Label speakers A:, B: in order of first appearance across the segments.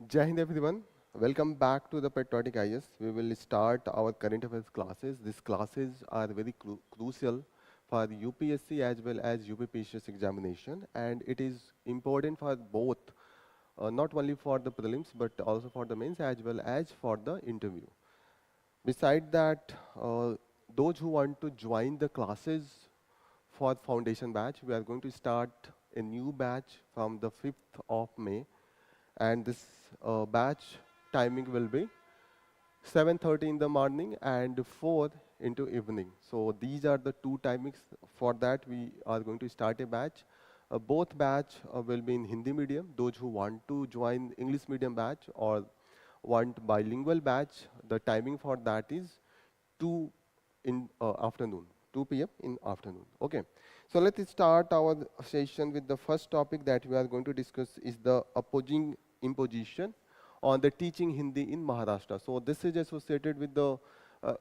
A: Jai Hind everyone. Welcome back to the Patriotic IS. We will start our current affairs classes. These classes are very crucial for UPSC as well as UPSC examination, and it is important for both, not only for the prelims but also for the mains as well as for the interview. Beside that, those who want to join the classes for foundation batch, we are going to start a new batch from the 5th of May, and this batch timing will be 7:30 in the morning and 4 into evening. So these are the two timings. For that we are going to start a batch. Both batch will be in Hindi medium. Those who want to join English medium batch or want bilingual batch, the timing for that is 2 in afternoon, 2 p.m. in afternoon. Okay. So let's start our session with the first topic that we are going to discuss is the opposing imposition on the teaching Hindi in Maharashtra. So this is associated with the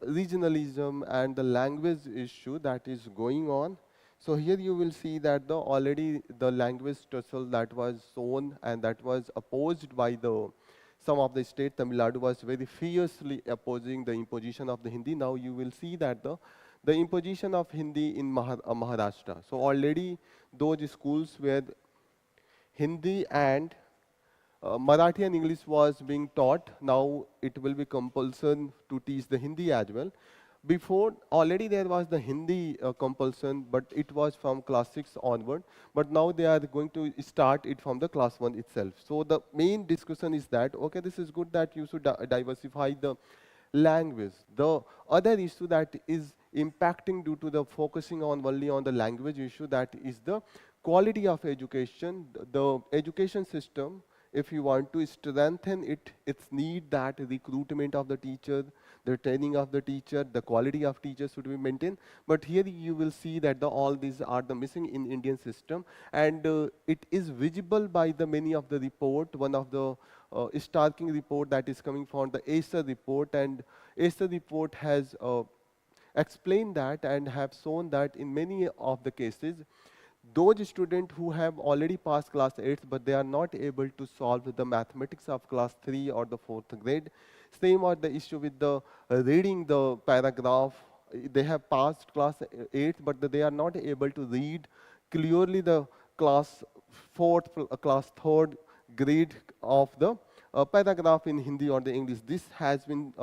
A: regionalism and the language issue that is going on. So here you will see that already the language tussle that was shown and that was opposed by the some of the state. Tamil Nadu was very fiercely opposing the imposition of the Hindi. Now you will see that the imposition of Hindi in Maharashtra. So already those schools where Hindi and Marathi and English was being taught, now it will be compulsion to teach the Hindi as well. Before, already there was the Hindi compulsion, but it was from class 6 onward. But now they are going to start it from the class 1 itself. So the main discussion is that, okay, this is good that you should diversify the language. The other issue that is impacting due to the focusing on only on the language issue, that is the quality of education. The education system, if you want to strengthen it, it's need that recruitment of the teacher, the training of the teacher, the quality of teachers should be maintained. But here you will see that all these are the missing in Indian system, and it is visible by the many of the report. One of the starking report that is coming from the ACER report, and ACER report has explained that and have shown that in many of the cases, those students who have already passed class 8 but they are not able to solve the mathematics of class 3 or the 4th grade. Same or the issue with the reading the paragraph. They have passed class 8 but they are not able to read clearly the class 4th, class 3rd grade of the paragraph in Hindi or the English. This has been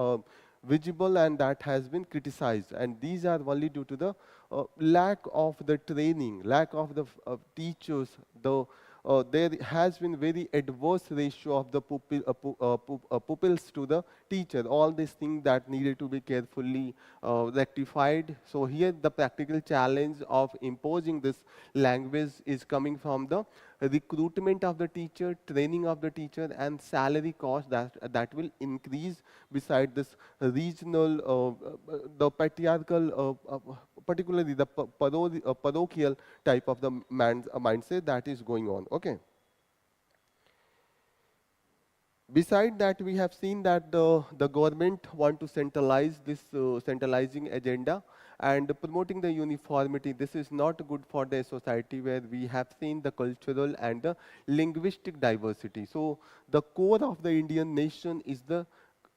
A: visible and that has been criticized, and these are only due to the lack of the training, lack of the teachers. There has been very adverse ratio of the pupils to the teacher. All these things that needed to be carefully rectified. So here the practical challenge of imposing this language is coming from the recruitment of the teacher, training of the teacher, and salary cost that will increase. Beside this regional, the patriarchal, particularly the parochial type of the mindset that is going on. Okay. Beside that, we have seen that the government want to centralize this centralizing agenda and promoting the uniformity. This is not good for the society where we have seen the cultural and the linguistic diversity. So the core of the Indian nation is the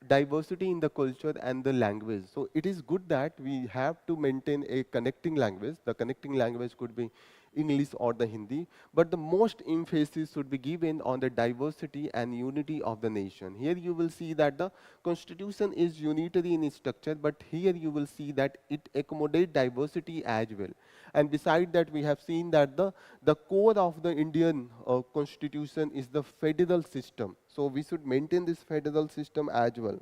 A: diversity in the culture and the language. So it is good that we have to maintain a connecting language. The connecting language could be English or the Hindi, but the most emphasis should be given on the diversity and unity of the nation. Here you will see that the constitution is unitary in its structure, but here you will see that it accommodates diversity as well. And beside that, we have seen that the core of the Indian constitution is the federal system. So we should maintain this federal system as well.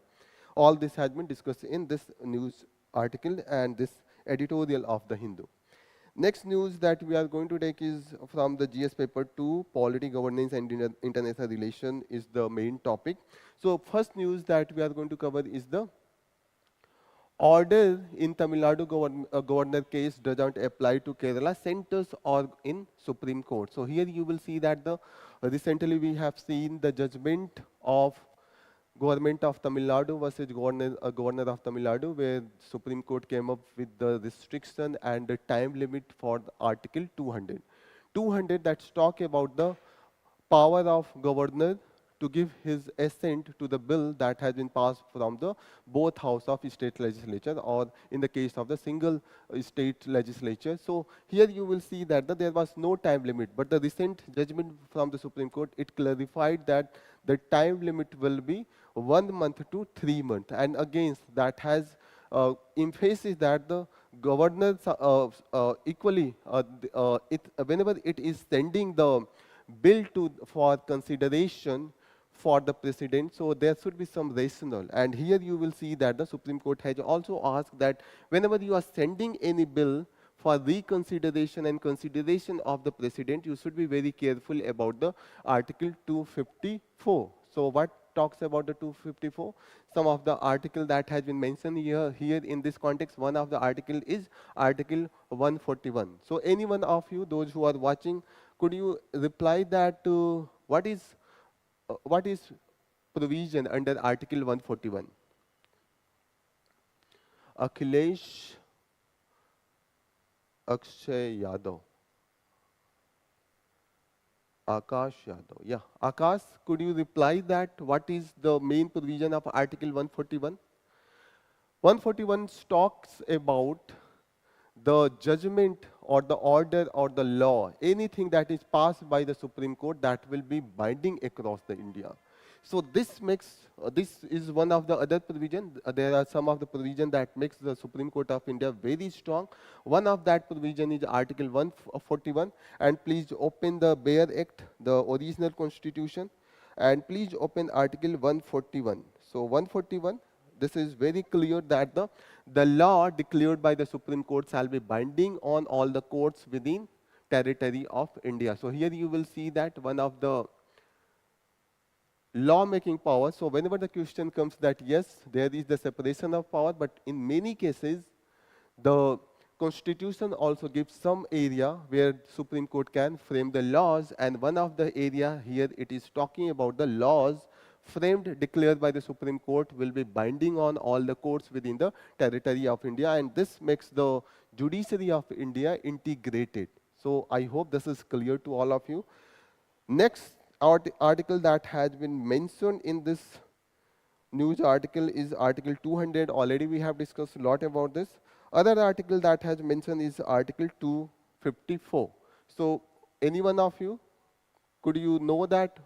A: All this has been discussed in this news article and this editorial of the Hindu. Next news that we are going to take is from the GS paper 2, Polity, Governance and International Relation is the main topic. So first news that we are going to cover is the order in Tamil Nadu governor case doesn't apply to Kerala centers or in Supreme Court. So here you will see that recently we have seen the judgment of government of Tamil Nadu versus governor of Tamil Nadu, where Supreme Court came up with the restriction and the time limit for the Article 200. 200 that's talk about the power of governor to give his assent to the bill that has been passed from the both house of state legislature, or in the case of the single state legislature. So here you will see that there was no time limit, but the recent judgment from the Supreme Court, it clarified that the time limit will be 1 month to 3 months, and again that has emphasis that the governors equally whenever it is sending the bill to for consideration for the president, so there should be some rationale. And here you will see that the Supreme Court has also asked that whenever you are sending any bill for reconsideration and consideration of the president, you should be very careful about the Article 254. So what talks about the 254? Some of the article that has been mentioned here in this context, one of the article is Article 141. So any one of you, those who are watching, could you reply that what is provision under Article 141? Akhilesh Akshay Yadav. Akash Yadav. Yeah. Akash, could you reply that what is the main provision of Article 141? 141 talks about the judgment or the order or the law, anything that is passed by the Supreme Court that will be binding across the India. So this makes, this is one of the other provision. There are some of the provision that makes the Supreme Court of India very strong. One of that provision is Article 141. And please open the Bare Act, the original constitution. And please open Article 141. So 141, this is very clear that the law declared by the Supreme Court shall be binding on all the courts within territory of India. So here you will see that one of the law-making power. So whenever the question comes that yes, there is the separation of power, but in many cases, the Constitution also gives some area where Supreme Court can frame the laws, and one of the area here it is talking about the laws framed, declared by the Supreme Court will be binding on all the courts within the territory of India, and this makes the judiciary of India integrated. So I hope this is clear to all of you. Next article that has been mentioned in this news article is Article 200. Already we have discussed a lot about this. Other article that has mentioned is Article 254. So any one of you, could you know that?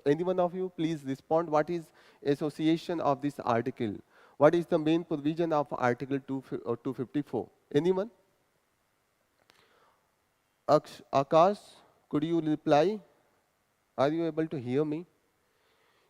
A: Any one of you, please respond. What is association of this article? What is the main provision of Article 254? Anyone? Akash, could you reply? Are you able to hear me?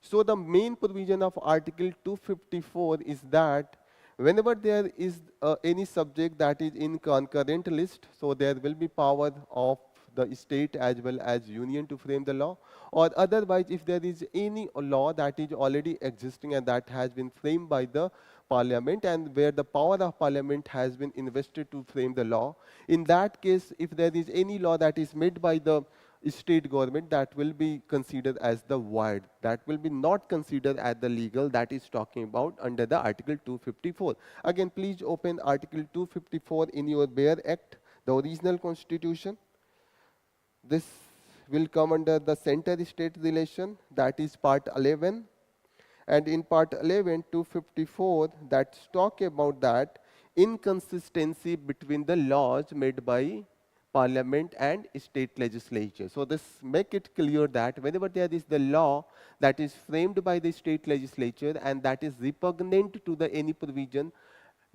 A: So the main provision of Article 254 is that whenever there is any subject that is in concurrent list, so there will be power of the state as well as union to frame the law, or otherwise if there is any law that is already existing and that has been framed by the parliament and where the power of parliament has been invested to frame the law, in that case if there is any law that is made by the state government, that will be considered as the void, that will be not considered as the legal, that is talking about under the Article 254. Again, please open Article 254 in your Bare Act, the original constitution. This will come under the center-state relation, that is part 11. And in part 11, 254, that's talk about that inconsistency between the laws made by parliament and state legislature. So this make it clear that whenever there is the law that is framed by the state legislature and that is repugnant to the any provision,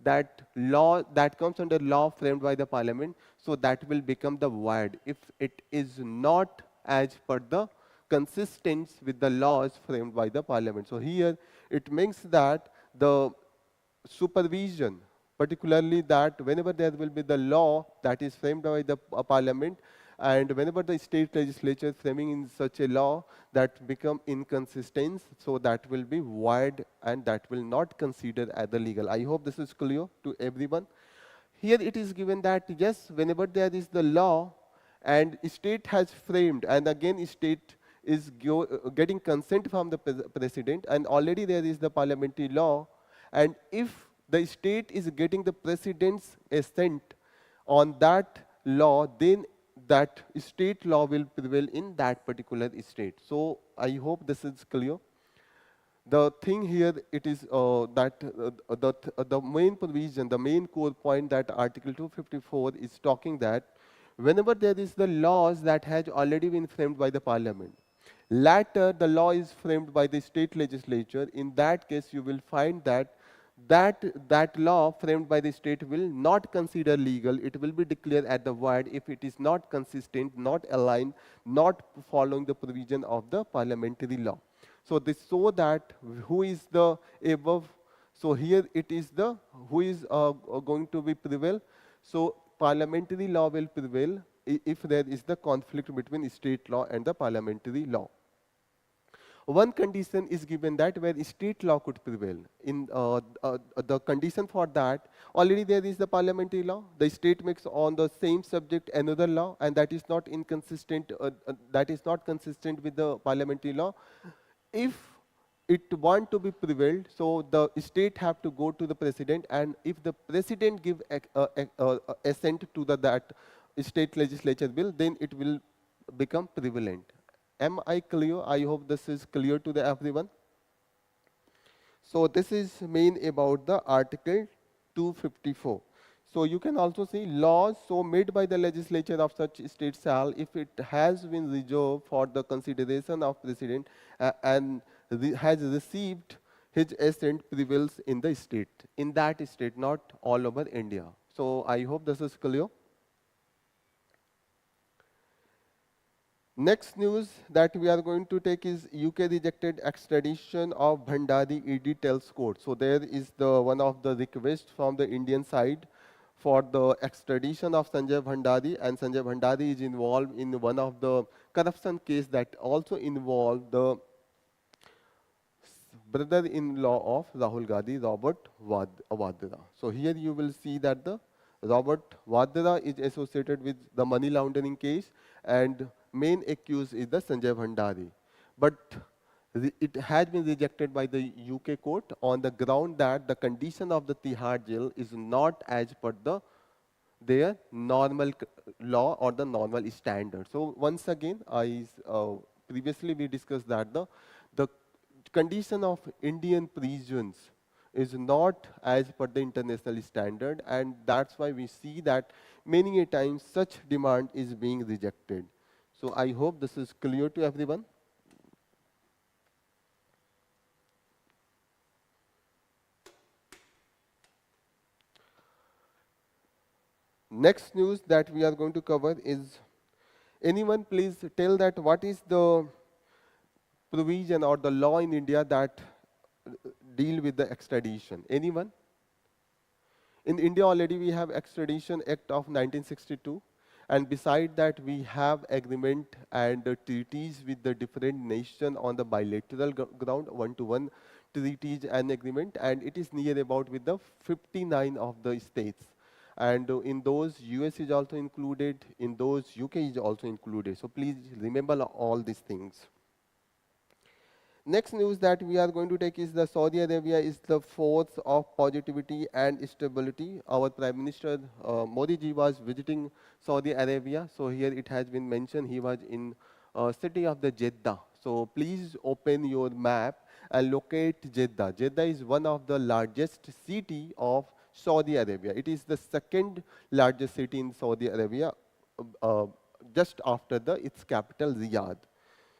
A: that law that comes under law framed by the parliament, so that will become the void if it is not as per the consistent with the laws framed by the parliament. So here it means that the supervision, particularly that whenever there will be the law that is framed by the parliament and whenever the state legislature is framing in such a law that become inconsistent, so that will be void and that will not consider as the legal. I hope this is clear to everyone. Here it is given that yes, whenever there is the law and state has framed and again state is getting consent from the president and already there is the parliamentary law, and if the state is getting the president's assent on that law, then that state law will prevail in that particular state. So I hope this is clear. The thing here, it is that the main provision, the main core point that Article 254 is talking that whenever there is the laws that has already been framed by the parliament, later the law is framed by the state legislature, in that case you will find that that law framed by the state will not consider legal. It will be declared as the void if it is not consistent, not aligned, not following the provision of the parliamentary law. So this so that who is the above. So here it is the who is going to be prevail. So parliamentary law will prevail if there is the conflict between state law and the parliamentary law. One condition is given that where state law could prevail. In the condition for that, already there is the parliamentary law. The state makes on the same subject another law, and that is not inconsistent. That is not consistent with the parliamentary law. If it want to be prevailed, so the state have to go to the president, and if the president give assent to that state legislature bill, then it will become prevalent. Am I clear? I hope this is clear to the everyone. So this is main about the Article 254. So you can also see laws so made by the legislature of such state shall, if it has been reserved for the consideration of president and has received his assent, prevails in the state, in that state, not all over India. So I hope this is clear. Next news that we are going to take is UK rejected extradition of Bhandari ED tells court. So there is the one of the requests from the Indian side for the extradition of Sanjay Bhandari, and Sanjay Bhandari is involved in one of the corruption case that also involved the brother-in-law of Rahul Gandhi, Robert Vadra. So here you will see that the Robert Vadra is associated with the money laundering case, and main accused is the Sanjay Bhandari. But it has been rejected by the UK court on the ground that the condition of the Tihar jail is not as per their normal law or the normal standard. So once again, previously we discussed that the condition of Indian prisons is not as per the international standard, and that's why we see that many a times such demand is being rejected. So I hope this is clear to everyone. Next news that we are going to cover is, anyone please tell that what is the provision or the law in India that deal with the extradition? Anyone? In India already we have Extradition Act of 1962, and beside that we have agreement and treaties with the different nation on the bilateral ground, one-to-one treaties and agreement, and it is near about with the 59 of the states. And in those US is also included, in those UK is also included. So please remember all these things. Next news that we are going to take is the Saudi Arabia is the force of positivity and stability. Our Prime Minister Modi ji was visiting Saudi Arabia. So here it has been mentioned he was in city of the Jeddah. So please open your map and locate Jeddah. Jeddah is one of the largest city of Saudi Arabia. It is the second largest city in Saudi Arabia, just after its capital Riyadh.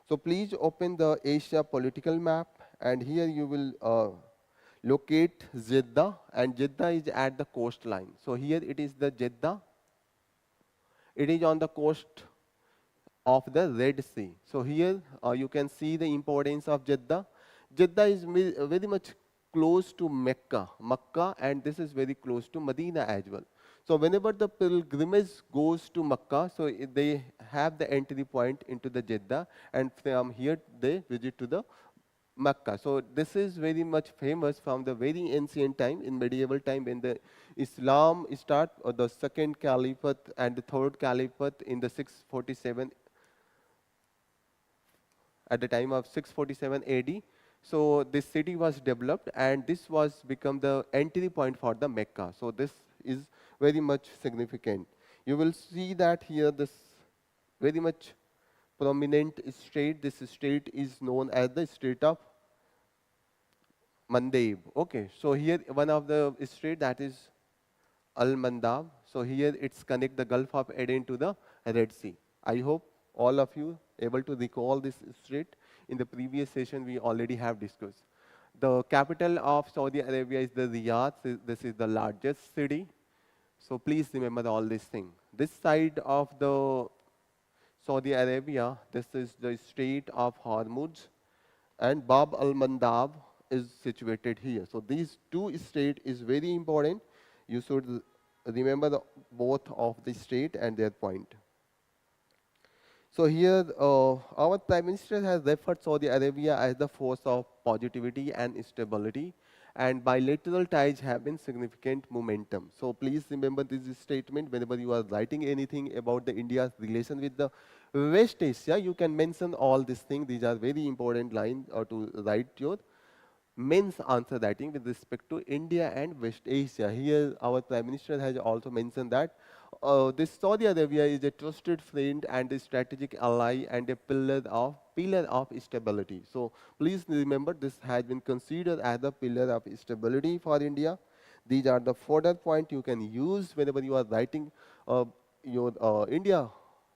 A: So please open the Asia political map, and here you will locate Jeddah, and Jeddah is at the coastline. So here it is the Jeddah. It is on the coast of the Red Sea. So here you can see the importance of Jeddah. Jeddah is very much close to Makkah, and this is very close to Medina as well. So whenever the pilgrimage goes to Makkah, so they have the entry point into the Jeddah, and from here they visit to the Makkah. So this is very much famous from the very ancient time, in medieval time, when the Islam start, or the second caliphate and the third caliphate in the 647, at the time of 647 AD. So this city was developed, and this was become the entry point for the Mecca. So this is very much significant. You will see that here this very much prominent strait. This strait is known as the Strait of Mandeb. Okay, so here one of the strait, that is Al-Mandab. So here it's connect the Gulf of Aden to the Red Sea. I hope all of you able to recall this strait. In the previous session we already have discussed. The capital of Saudi Arabia is the Riyadh. This is the largest city. So please remember all these things. This side of the Saudi Arabia, this is the Strait of Hormuz, and Bab al-Mandab is situated here. So these two states is very important. You should remember both of the state and their point. So here, our Prime Minister has referred Saudi Arabia as the force of positivity and stability, and bilateral ties have been significant momentum. So please remember this statement whenever you are writing anything about the India's relation with the West Asia. You can mention all these things. These are very important lines to write your men's answer writing with respect to India and West Asia. Here, our Prime Minister has also mentioned that this Saudi Arabia is a trusted friend and a strategic ally and a pillar of stability. So please remember this has been considered as a pillar of stability for India. These are the further point you can use whenever you are writing your India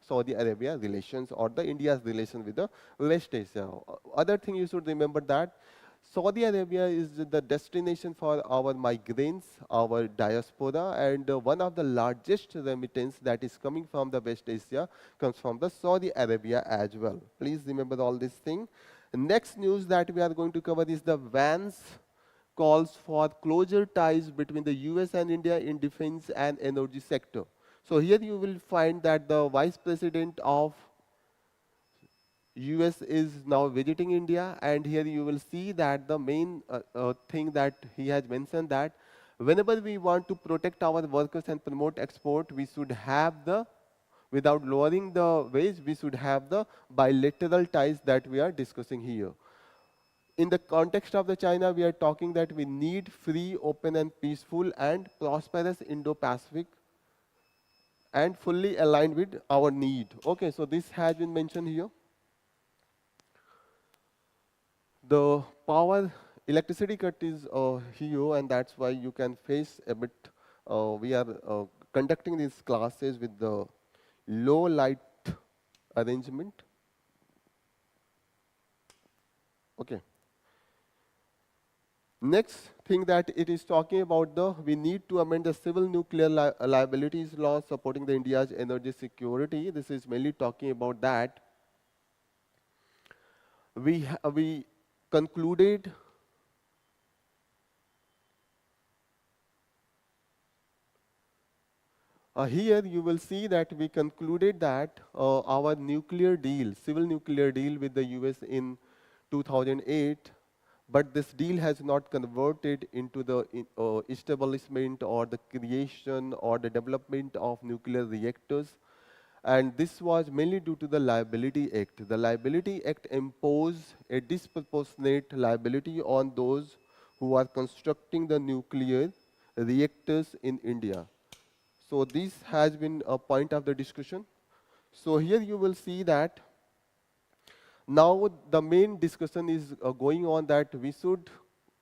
A: Saudi Arabia relations or the India's relation with the West Asia. Other thing you should remember that Saudi Arabia is the destination for our migrants, our diaspora, and one of the largest remittance that is coming from the West Asia comes from the Saudi Arabia as well. Please remember all these things. Next news that we are going to cover is the Vance calls for closer ties between the US and India in defense and energy sector. So here you will find that the Vice President of US is now visiting India, and here you will see that the main thing that he has mentioned that whenever we want to protect our workers and promote export, we should have the, without lowering the wage, we should have the bilateral ties that we are discussing here. In the context of the China, we are talking that we need free, open and peaceful and prosperous Indo-Pacific and fully aligned with our need. Okay, so this has been mentioned here. The power electricity cut is here, and that's why you can face a bit. We are conducting these classes with the low light arrangement. Okay. Next thing that it is talking about, the we need to amend the civil nuclear liabilities law supporting the India's energy security. This is mainly talking about that we concluded here you will see that we concluded that our nuclear deal, civil nuclear deal with the US in 2008, but this deal has not converted into the establishment or the creation or the development of nuclear reactors. And this was mainly due to the Liability Act. The Liability Act imposed a disproportionate liability on those who are constructing the nuclear reactors in India. So this has been a point of the discussion. So here you will see that now the main discussion is going on that we should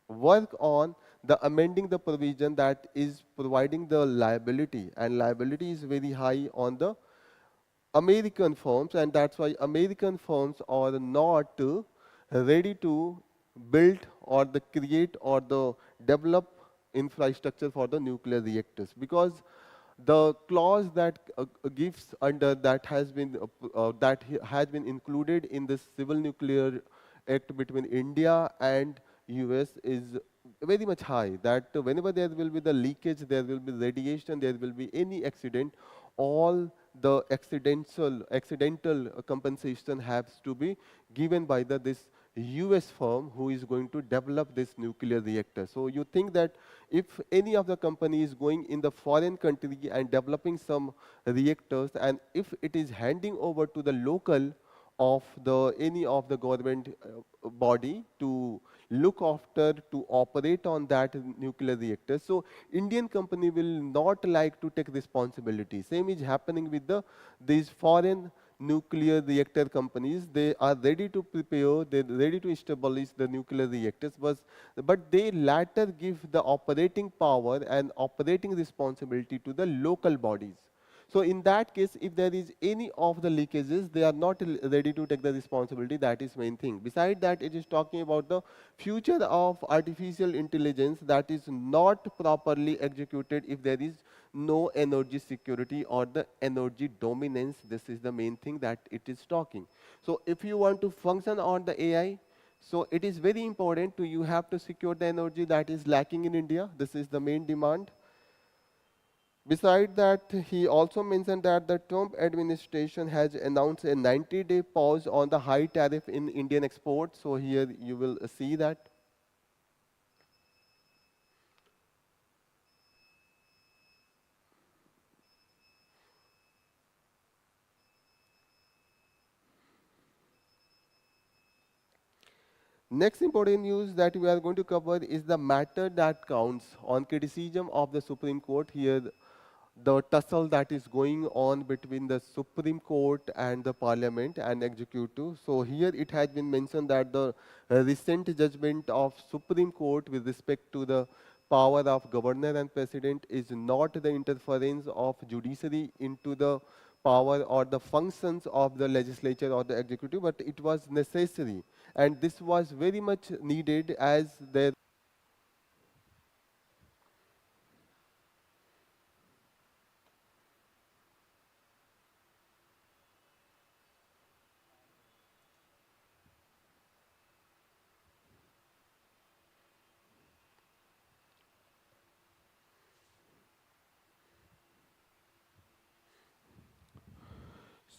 A: work on the amending the provision that is providing the liability, and liability is very high on the American firms, and that's why American firms are not ready to build or the create or the develop infrastructure for the nuclear reactors, because the clause that gives under that has been has been included in the civil nuclear act between India and US is very much high, that whenever there will be the leakage, there will be radiation, there will be any accident, all the accidental compensation has to be given by this US firm who is going to develop this nuclear reactor. So you think that if any of the company is going in the foreign country and developing some reactors, and if it is handing over to the local of the any of the government body to look after to operate on that nuclear reactor, so Indian company will not like to take responsibility. Same is happening with these foreign nuclear reactor companies. They are ready to prepare, they're ready to establish the nuclear reactors, but they later give the operating power and operating responsibility to the local bodies. So in that case, if there is any of the leakages, they are not ready to take the responsibility. That is main thing. Beside that, it is talking about the future of artificial intelligence that is not properly executed if there is no energy security or the energy dominance. This is the main thing that it is talking. So if you want to function on the AI, so it is very important to you have to secure the energy that is lacking in India. This is the main demand. Beside that, he also mentioned that the Trump administration has announced a 90-day pause on the high tariff in Indian exports. So here you will see that. Next important news that we are going to cover is the matter that counts on criticism of the Supreme Court. Here the tussle that is going on between the Supreme Court and the Parliament and Executive. So here it has been mentioned that the recent judgment of Supreme Court with respect to the power of governor and president is not the interference of judiciary into the power or the functions of the legislature or the executive, but it was necessary. And this was very much needed as there.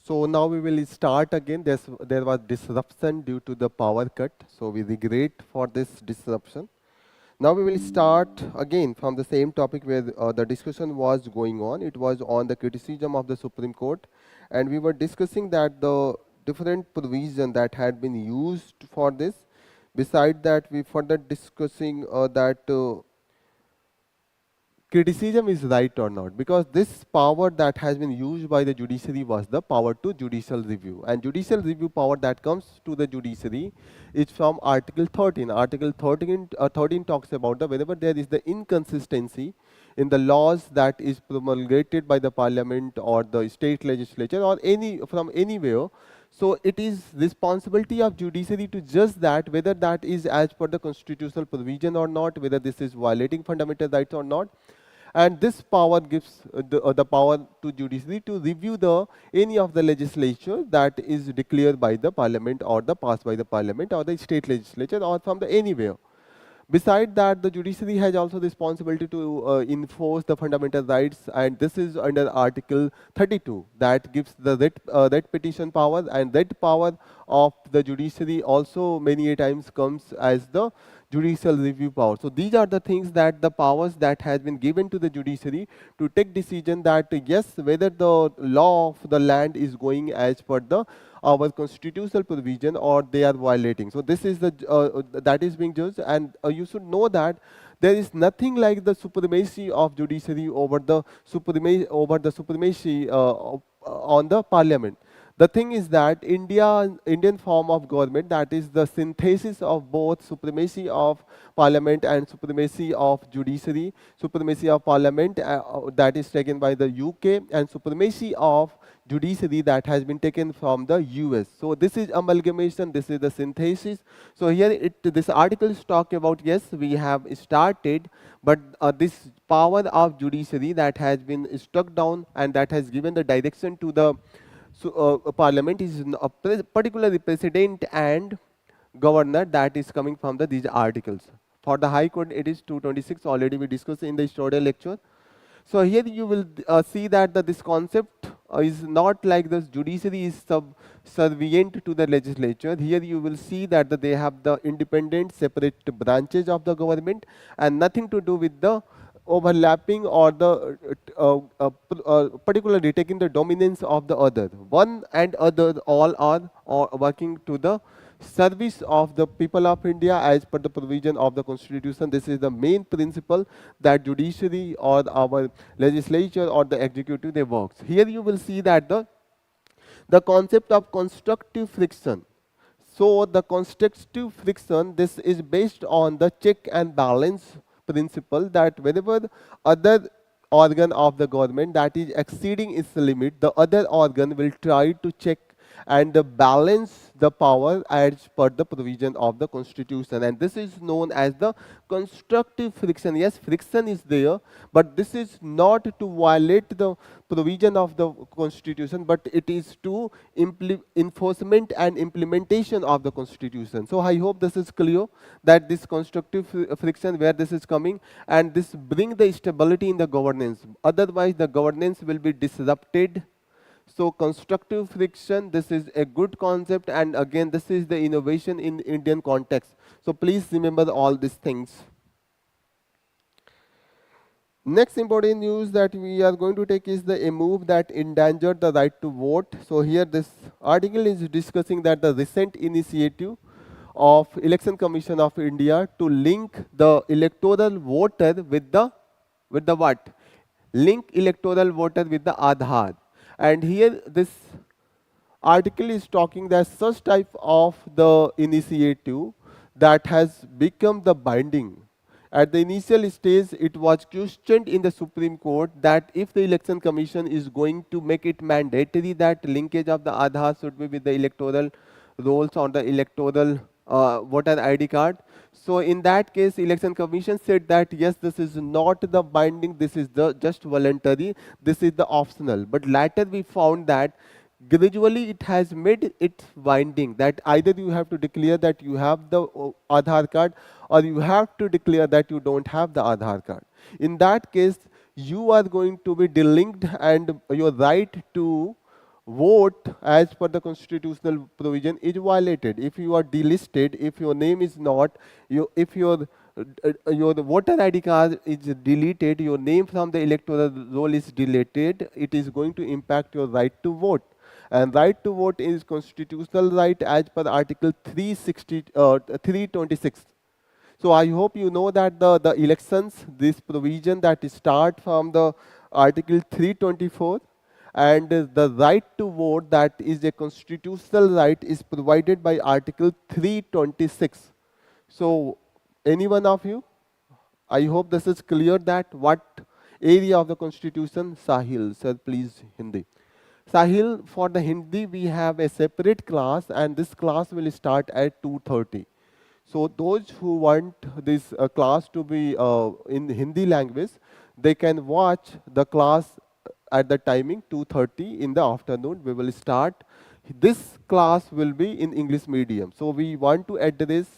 A: So now we will start again. There was disruption due to the power cut. So we regret for this disruption. Now we will start again from the same topic where the discussion was going on. It was on the criticism of the Supreme Court, and we were discussing that the different provision that had been used for this. Beside that, we further discussing that criticism is right or not, because this power that has been used by the judiciary was the power to judicial review, and judicial review power that comes to the judiciary is from article 13. Article 13 talks about the whenever there is the inconsistency in the laws that is promulgated by the parliament or the state legislature or any from anywhere. So it is responsibility of judiciary to judge that whether that is as per the constitutional provision or not, whether this is violating fundamental rights or not. And this power gives the power to judiciary to review the any of the legislature that is declared by the parliament or the passed by the parliament or the state legislature or from the anywhere. Beside that, the judiciary has also responsibility to enforce the fundamental rights, and this is under Article 32 that gives the writ petition power, and that power of the judiciary also many a times comes as the judicial review power. So these are the things that the powers that has been given to the judiciary to take decision that yes, whether the law of the land is going as per the our constitutional provision or they are violating. So this is the that is being judged, and you should know that there is nothing like the supremacy of judiciary over the supremacy on the parliament. The thing is that Indian form of government, that is the synthesis of both supremacy of parliament and supremacy of judiciary, supremacy of parliament that is taken by the UK, and supremacy of judiciary that has been taken from the US. So this is amalgamation, this is the synthesis. So here this article is talking about, yes, we have started, but this power of judiciary that has been struck down and that has given the direction to the parliament is particularly president and governor that is coming from these articles. For the High Court, it is 226, already we discussed in the historical lecture. So here you will see that this concept is not like the judiciary is subservient to the legislature. Here you will see that they have the independent separate branches of the government and nothing to do with the overlapping or the particularly taking the dominance of the other. One and other all are working to the service of the people of India as per the provision of the constitution. This is the main principle that judiciary or our legislature or the executive they works. Here you will see that The concept of constructive friction. So the constructive friction, this is based on the check and balance principle, that whenever other organ of the government that is exceeding its limit, the other organ will try to check and balance the power as per the provision of the constitution, and this is known as the constructive friction. Yes, friction is there, but this is not to violate the provision of the constitution, but it is to enforcement and implementation of the constitution. So I hope this is clear, that this constructive friction where this is coming, and this bring the stability in the governance, otherwise the governance will be disrupted. So constructive friction, this is a good concept, and again this is the innovation in Indian context. So please remember all these things. Next important news that we are going to take is a move that endangered the right to vote. So here this article is discussing that the recent initiative of Election Commission of India to link the electoral voter with the what? Link electoral voter with the Aadhaar. And here this article is talking that such type of the initiative that has become the binding. At the initial stage, it was questioned in the Supreme Court that if the Election Commission is going to make it mandatory that linkage of the Aadhaar should be with the electoral rolls on the electoral voter ID card. So in that case, Election Commission said that yes, this is not the binding, this is the just voluntary, this is the optional. But later we found that gradually it has made it binding, that either you have to declare that you have the Aadhaar card, or you have to declare that you don't have the Aadhaar card. In that case, you are going to be delinked, and your right to vote as per the constitutional provision is violated. If you are delisted, if your name is not, if your voter ID card is deleted, your name from the electoral roll is deleted, it is going to impact your right to vote. And right to vote is constitutional right as per Article 326. So I hope you know that the elections, this provision that start from the Article 324, and the right to vote, that is a constitutional right, is provided by Article 326. So any one of you, I hope this is clear, that what area of the constitution? Sahil, sir, please Hindi. Sahil, for the Hindi, we have a separate class, and this class will start at 2:30. So those who want this class to be in Hindi language, they can watch the class at the timing 2:30 in the afternoon. We will start. This class will be in English medium. So we want to address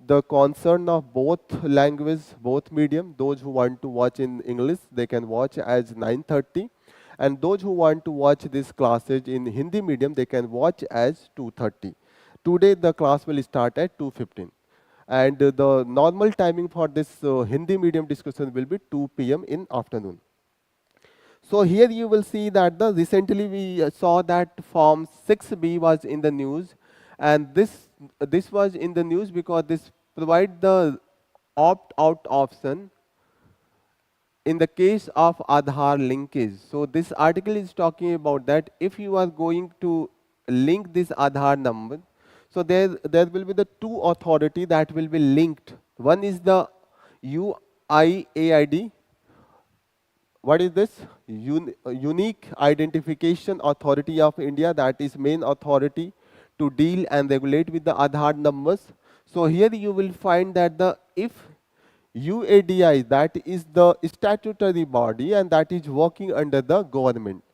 A: the concern of both language, both medium. Those who want to watch in English, they can watch as 9:30. And those who want to watch this classes in Hindi medium, they can watch as 2:30. Today the class will start at 2:15. And the normal timing for this Hindi medium discussion will be 2 p.m. in afternoon. So here you will see that the recently we saw that Form 6B was in the news, and this was in the news because this provide the opt-out option in the case of Aadhaar linkage. So this article is talking about that if you are going to link this Aadhaar number, so there will be the two authority that will be linked. One is the UIAID. What is this? Unique Identification Authority of India, that is main authority to deal and regulate with the Aadhaar numbers. So here you will find that the if UADI, that is the statutory body and that is working under the government.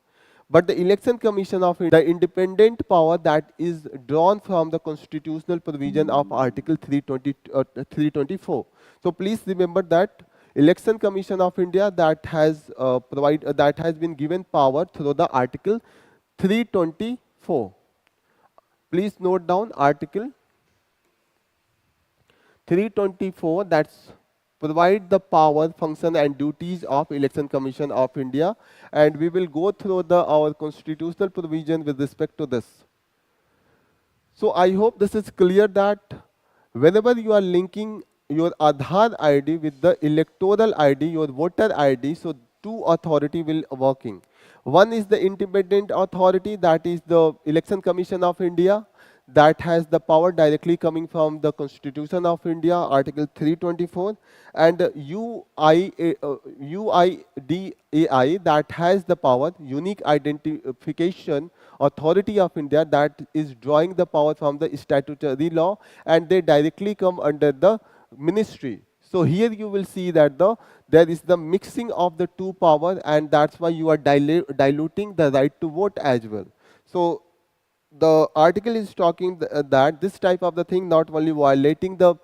A: But the Election Commission of India, the independent power that is drawn from the constitutional provision of Article 324. So please remember that Election Commission of India that has that has been given power through the Article 324. Please note down Article 324, that's provide the power, function and duties of Election Commission of India, and we will go through our constitutional provision with respect to this. So I hope this is clear that whenever you are linking your Aadhaar ID with the electoral ID, your voter ID, so two authority will working. One is the independent authority, that is the Election Commission of India, that has the power directly coming from the Constitution of India, Article 324, and UIDAI, that has the power, Unique Identification Authority of India, that is drawing the power from the statutory law, and they directly come under the ministry. So here you will see that there is the mixing of the two power, and that's why you are diluting the right to vote as well. So the article is talking that this type of the thing not only violating the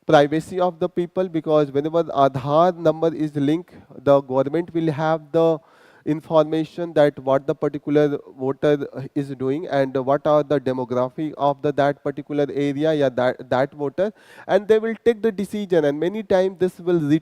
A: privacy of the people, because whenever the Aadhaar number is linked, the government will have the information that what the particular voter is doing and what are the demography of that particular area, yeah, that voter, and they will take the decision. And many times this will be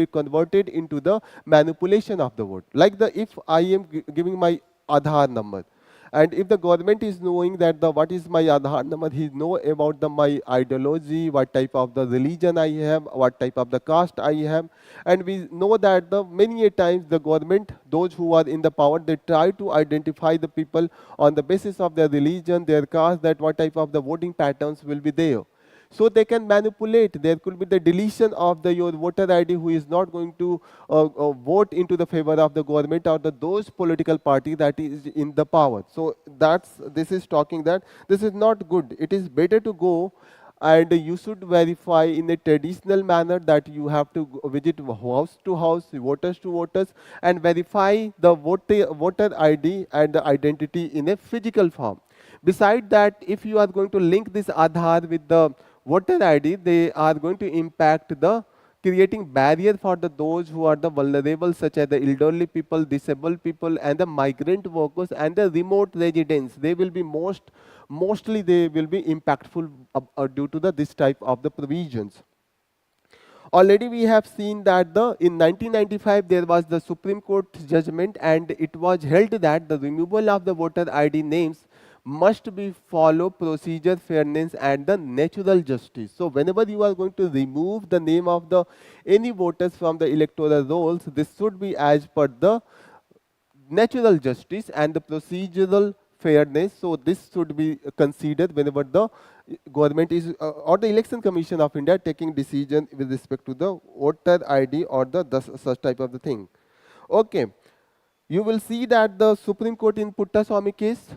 A: converted into the manipulation of the vote. Like the if I am giving my Aadhaar number, and if the government is knowing that what is my Aadhaar number, he know about my ideology, what type of the religion I have, what type of the caste I have, and we know that many a times the government, those who are in the power, they try to identify the people on the basis of their religion, their caste, that what type of the voting patterns will be there. So they can manipulate. There could be the deletion of your voter ID who is not going to vote into the favor of the government or those political party that is in the power. So this is talking that this is not good. It is better to go and you should verify in a traditional manner, that you have to visit house to house, voters to voters, and verify the voter ID and the identity in a physical form. Beside that, if you are going to link this Aadhaar with the voter ID, they are going to impact the creating barrier for those who are the vulnerable, such as the elderly people, disabled people, and the migrant workers and the remote residents. They will be mostly they will be impactful due to this type of the provisions. Already we have seen that in 1995 there was the Supreme Court judgment, and it was held that the removal of the voter ID names must be follow procedure, fairness, and the natural justice. So whenever you are going to remove the name of the any voters from the electoral rolls, this should be as per the natural justice and the procedural fairness. So this should be considered whenever the government is or the Election Commission of India taking decision with respect to the voter ID or such type of the thing. Okay, you will see that the Supreme Court in Puttaswamy case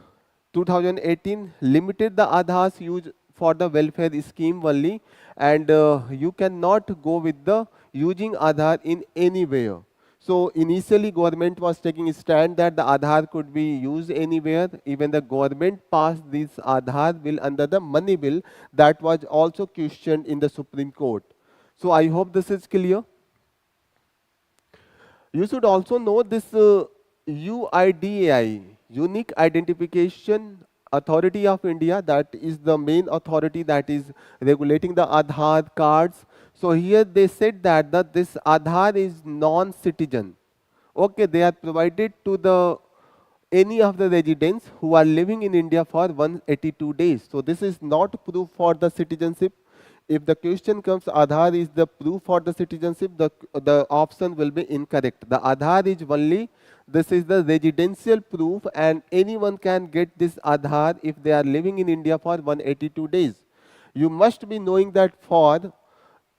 A: 2018 limited the Aadhaar's use for the welfare scheme only, and you cannot go with the using Aadhaar in anywhere. So initially government was taking a stand that the Aadhaar could be used anywhere. Even the government passed this Aadhaar bill under the money bill, that was also questioned in the Supreme Court. So I hope this is clear. You should also know this UIDAI, Unique Identification Authority of India, that is the main authority that is regulating the Aadhaar cards. So here they said that this Aadhaar is non-citizen. Okay, they are provided to the any of the residents who are living in India for 182 days. So this is not proof for the citizenship. If the question comes Aadhaar is the proof for the citizenship, the option will be incorrect. The Aadhaar is only, this is the residential proof, and anyone can get this Aadhaar if they are living in India for 182 days. You must be knowing that for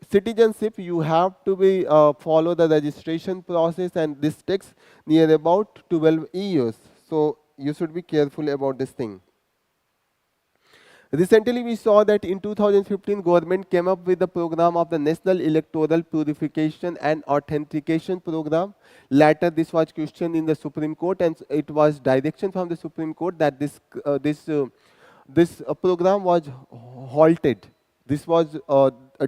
A: citizenship you have to be follow the registration process, and this takes near about 12 years. So you should be careful about this thing. Recently, we saw that in 2015, government came up with the program of the National Electoral Purification and Authentication Program. Later, this was questioned in the Supreme Court, and it was direction from the Supreme Court that this program was halted. This was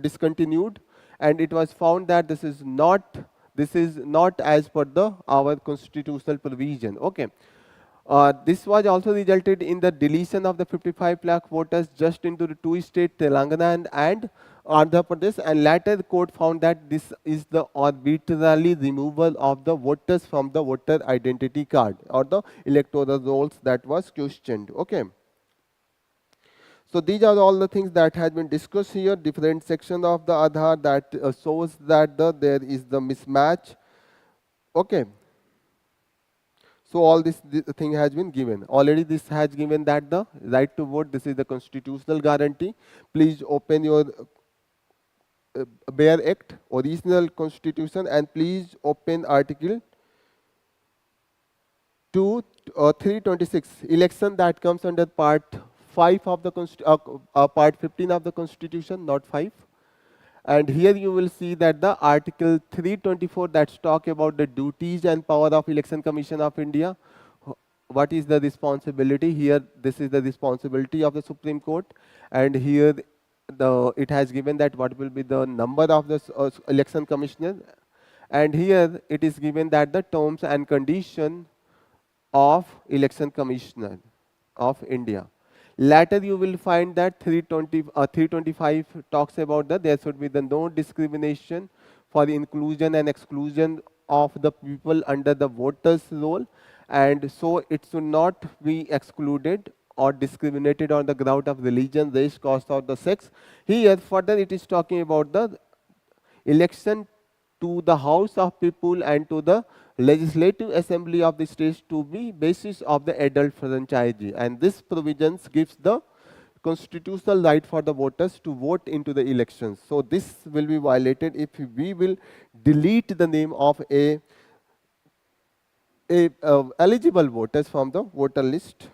A: discontinued, and it was found that this is not as per our constitutional provision. Okay. This was also resulted in the deletion of the 55 lakh voters just into the two states, Telangana and Andhra Pradesh, and later the court found that this is the arbitrary removal of the voters from the voter identity card or the electoral rolls that was questioned. Okay. So these are all the things that has been discussed here. Different section of the Aadhaar that shows that there is the mismatch. Okay. So all this thing has been given. Already this has given that the right to vote, this is the constitutional guarantee. Please open your Bare Act, original constitution, and please open Article 2 326, election that comes under Part 5 of the Part 15 of the Constitution, not 5. And here you will see that the Article 324 that's talk about the duties and power of Election Commission of India. What is the responsibility? Here, this is the responsibility of the Supreme Court, and here it has given that what will be the number of the election commissioner, and here it is given that the terms and condition of election commissioner of India. Later you will find that 325 talks about that there should be the no discrimination for the inclusion and exclusion of the people under the voters roll, and so it should not be excluded or discriminated on the ground of religion, race, caste or the sex. Here further it is talking about the election to the House of People and to the Legislative Assembly of the states to be basis of the adult franchise, and this provisions gives the constitutional right for the voters to vote into the elections. So this will be violated if we will delete the name of a eligible voters from the voter list.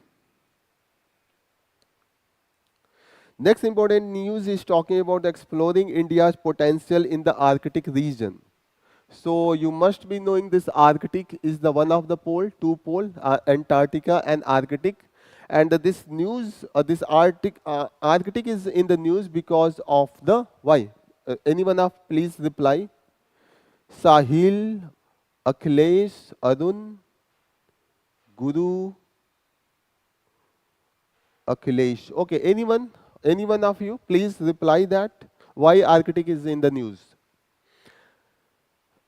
A: Next important news is talking about exploring India's potential in the Arctic region. So you must be knowing this Arctic is the one of the two pole, Antarctica and Arctic. And this news, this Arctic is in the news because of the why? Anyone of please reply. Sahil, Akhilesh, Arun, Guru, Akhilesh. Okay, anyone of you, please reply that. Why Arctic is in the news?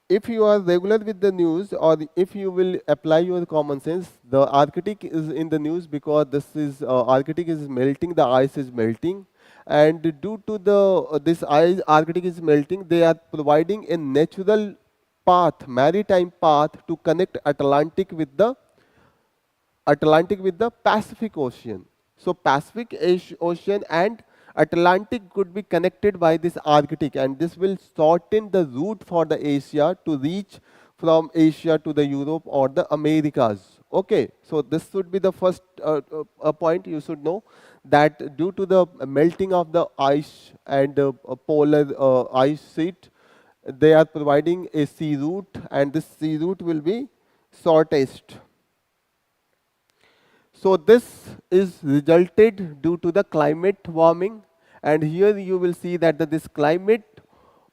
A: If you are regular with the news or if you will apply your common sense, the Arctic is in the news because this is Arctic is melting, the ice is melting, and due to the this ice Arctic is melting, they are providing a natural path, maritime path to connect Atlantic with the Pacific Ocean. So Pacific Ocean and Atlantic could be connected by this Arctic, and this will shorten the route for the Asia to reach from Asia to the Europe or the Americas. Okay, so this should be the first point you should know, that due to the melting of the ice and polar ice sheet, they are providing a sea route, and this sea route will be shortest. So this is resulted due to the climate warming, and here you will see that this climate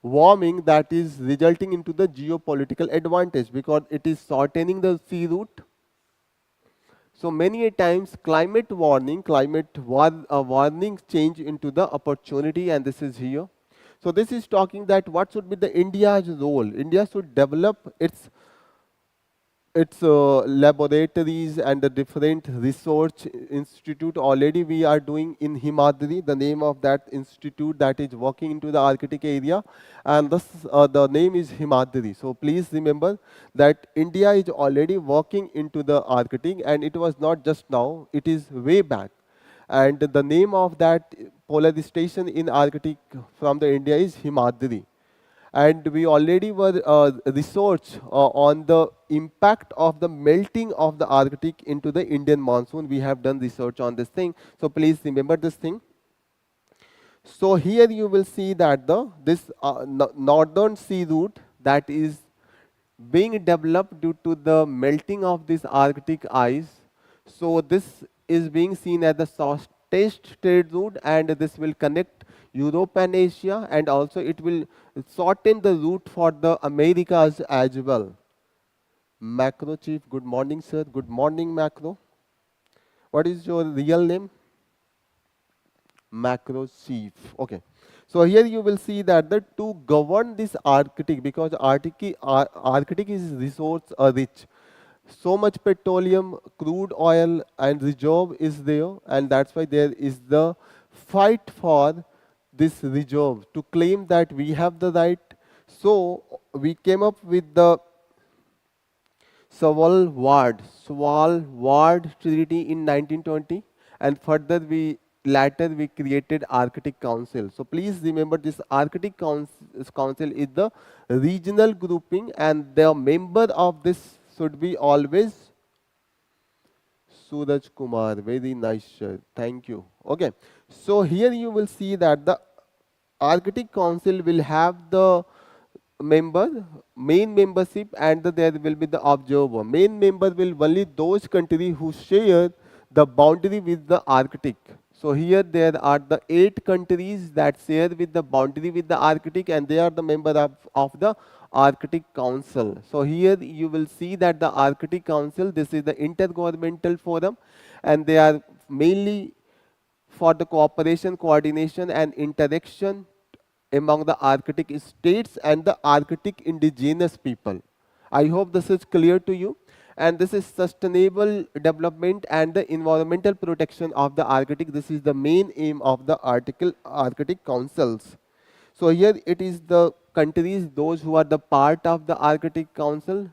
A: warming that is resulting into the geopolitical advantage because it is shortening the sea route. So many a times warning change into the opportunity, and this is here. So this is talking that what should be the India's role. India should develop its laboratories and the different research institute. Already we are doing in Himadri, the name of that institute that is working into the Arctic area, and this, the name is Himadri. So please remember that India is already working into the Arctic, and it was not just now, it is way back. And the name of that polar station in Arctic from the India is Himadri, and we already were research on the impact of the melting of the Arctic into the Indian monsoon. We have done research on this thing, so please remember this thing. So here you will see that this northern sea route that is being developed due to the melting of this Arctic ice. So this is being seen as the shortest trade route, and this will connect Europe and Asia, and also it will shorten the route for the Americas as well. Macro Chief, good morning, sir. Good morning, Macro. What is your real name? Macro Chief. Okay. So here you will see that to govern this Arctic, because Arctic is resource rich. So much petroleum, crude oil and reserve is there, and that's why there is the fight for this reserve to claim that we have the right. So we came up with the Svalbard Treaty in 1920, and further we later we created Arctic Council. So please remember this Council is the regional grouping, and the member of this should be always Suraj Kumar. Very nice, sir. Thank you. Okay. So here you will see that the Arctic Council will have the member, main membership, and there will be the observer. Main member will only those countries who share the boundary with the Arctic. So here there are the 8 countries that share with the boundary with the Arctic, and they are the member of the Arctic Council. So here you will see that the Arctic Council, this is the intergovernmental forum, and they are mainly for the cooperation, coordination, and interaction among the Arctic states and the Arctic indigenous people. I hope this is clear to you. And this is sustainable development and the environmental protection of the Arctic. This is the main aim of the Arctic Councils. So here it is the countries, those who are the part of the Arctic Council.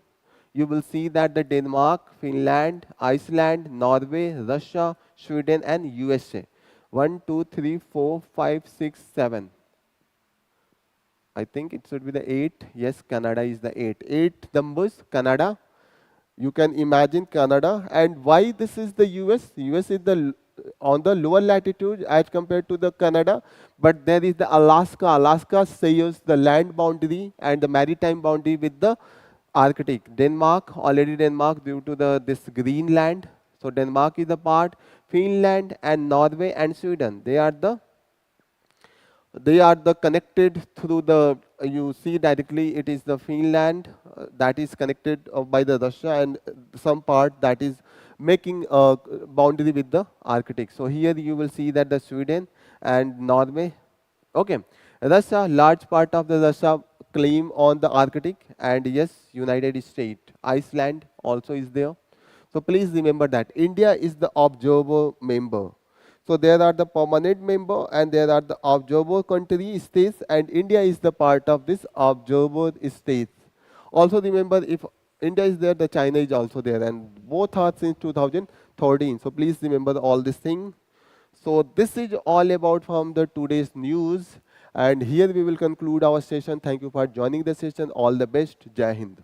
A: You will see that the Denmark, Finland, Iceland, Norway, Russia, Sweden, and USA. 1, 2, 3, 4, 5, 6, 7. I think it should be the 8. Yes, Canada is the 8. 8 numbers, Canada. You can imagine Canada. And why this is the US? US is on the lower latitude as compared to the Canada. But there is the Alaska. Alaska shares the land boundary and the maritime boundary with the Arctic. Denmark, already Denmark due to this Greenland. So Denmark is the part. Finland and Norway and Sweden. They are the connected through the, you see directly it is the Finland that is connected by the Russia, and some part that is making a boundary with the Arctic. So here you will see that the Sweden and Norway. Okay, Russia, large part of the Russia claim on the Arctic, and yes, United States, Iceland also is there. So please remember that India is the observer member. So there are the permanent member and there are the observer country states, and India is the part of this observer states. Also remember, if India is there, the China is also there, and both are since 2013. So please remember all this thing. So this is all about from the today's news, and here we will conclude our session. Thank you for joining the session. All the best. Jai Hind.